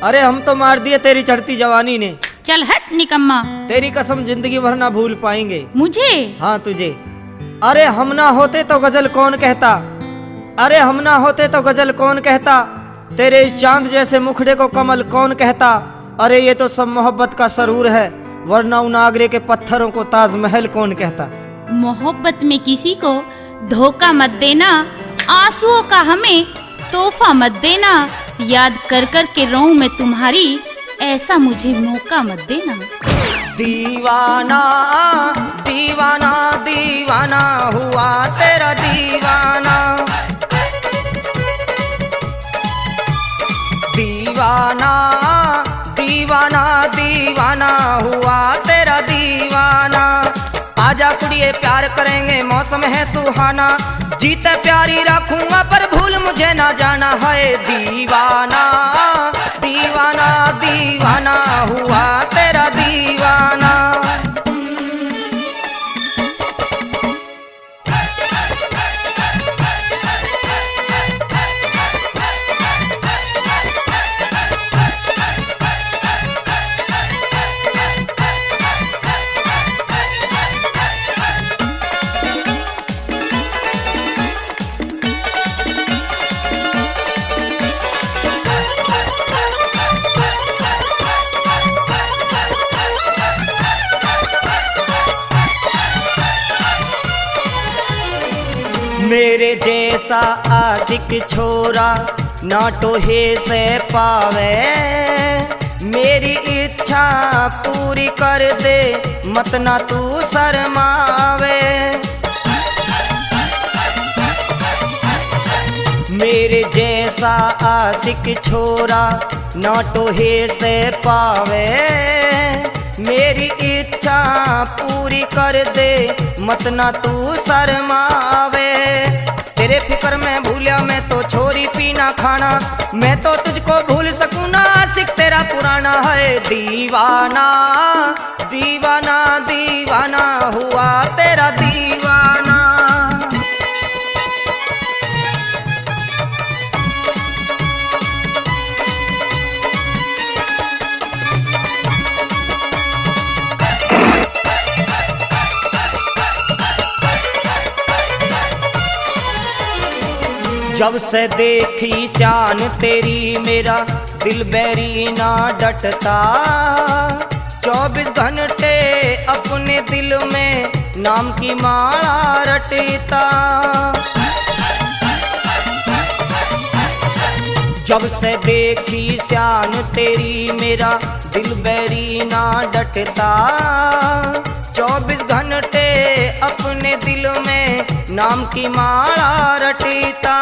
अरे हम तो मार दिए तेरी चढ़ती जवानी ने। चल हट निकम्मा। तेरी कसम जिंदगी भर ना भूल पाएंगे। मुझे? हाँ तुझे। अरे हम ना होते तो गजल कौन कहता, अरे हम ना होते तो गजल कौन कहता, तेरे इस चांद जैसे मुखड़े को कमल कौन कहता। अरे ये तो सब मोहब्बत का सरूर है, वरना उन आगरे के पत्थरों को ताजमहल कौन कहता। मोहब्बत में किसी को धोखा मत देना, आंसुओं का हमें तोहफा मत देना, याद कर कर के रोऊं मैं तुम्हारी, ऐसा मुझे मौका मत देना। दीवाना दीवाना दीवाना हुआ तेरा दीवाना, दीवाना दीवाना दीवाना हुआ तेरा दीवाना। आजा कुड़िए प्यार करेंगे मौसम है सुहाना, जीते प्यारी रखूंगा पर भूल मुझे ना जाना है। दीवाना दीवाना दीवाना हुआ तेरा दीवाना। मेरे जैसा आशिक छोरा ना टोहे से पावे, मेरी इच्छा पूरी कर दे मत ना तू शर्मावे। मेरे जैसा आशिक छोरा ना टोहे से पावे, मेरी इच्छा पूरी कर दे मत ना तू शर्मावे। तेरे फिक्र में भूलिया मैं तो छोरी पीना खाना, मैं तो तुझको भूल सकूं ना आशिक तेरा पुराना है। दीवाना दीवाना दीवाना हुआ तेरा दीवाना। जब से देखी शान तेरी मेरा दिल बैरी ना डटता, 24 घंटे अपने दिल में नाम की माला रटता। जब से देखी शान तेरी मेरा दिल बैरी ना डटता, 24 घंटे अपने दिल में नाम की माला रटता।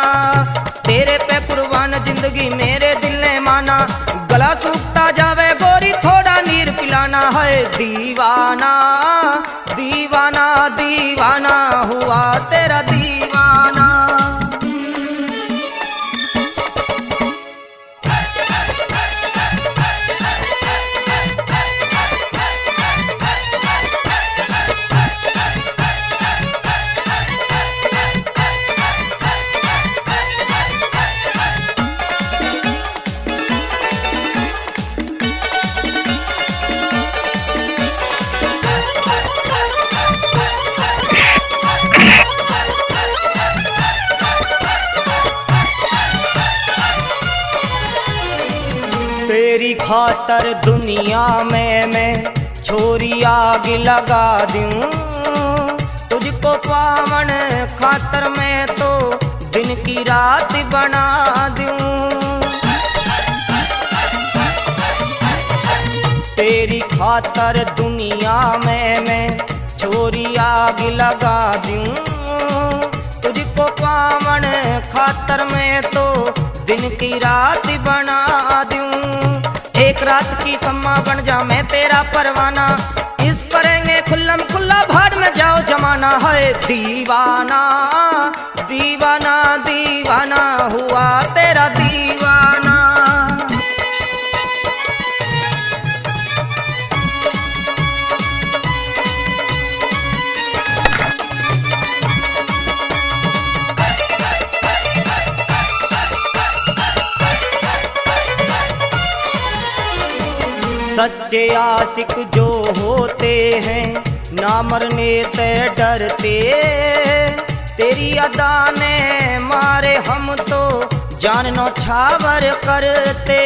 तेरे पे कुर्बान जिंदगी मेरे दिल ने माना, गला सूखता जावे गोरी थोड़ा नीर पिलाना है। दीवाना दीवाना दीवाना हुआ तेरा दीवाना। तेरी खातर दुनिया में मैं छोरी आग लगा दूं, तुझको पावन खातर मैं तो दिन की रात बना दूं। तेरी खातर दुनिया में मैं छोरी आग लगा दूं, तुझको पावन खातर मैं तो दिन की रात बना दूं। एक रात की सम्मा बन जा मैं तेरा परवाना, इस करेंगे खुल्लम खुल्ला भाड़ में जाओ जमाना है। दीवाना दीवाना दीवाना हुआ तेरा दीवाना। सच्चे आशिक जो होते हैं ना मरने ते डरते, तेरी अदा ने मारे हम तो जान न्यौछावर करते।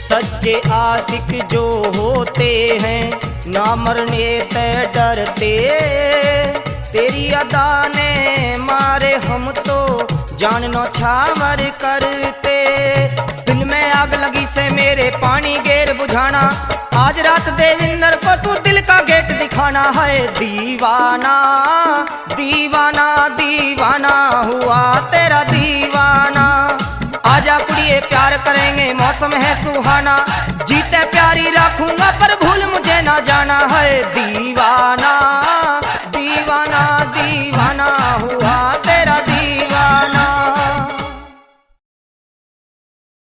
सच्चे आशिक जो होते हैं ना मरने ते डरते, तेरी अदा ने मारे हम तो जान न्यौछावर करते। दिल में आग लगी से मेरे पानी गेर बुझाना, आज रात देविंदर को तू दिल का गेट दिखाना है। दीवाना दीवाना दीवाना हुआ तेरा दीवाना, आजा कुड़िए प्यार करेंगे मौसम है सुहाना, जीते प्यारी रखूंगा प्रभु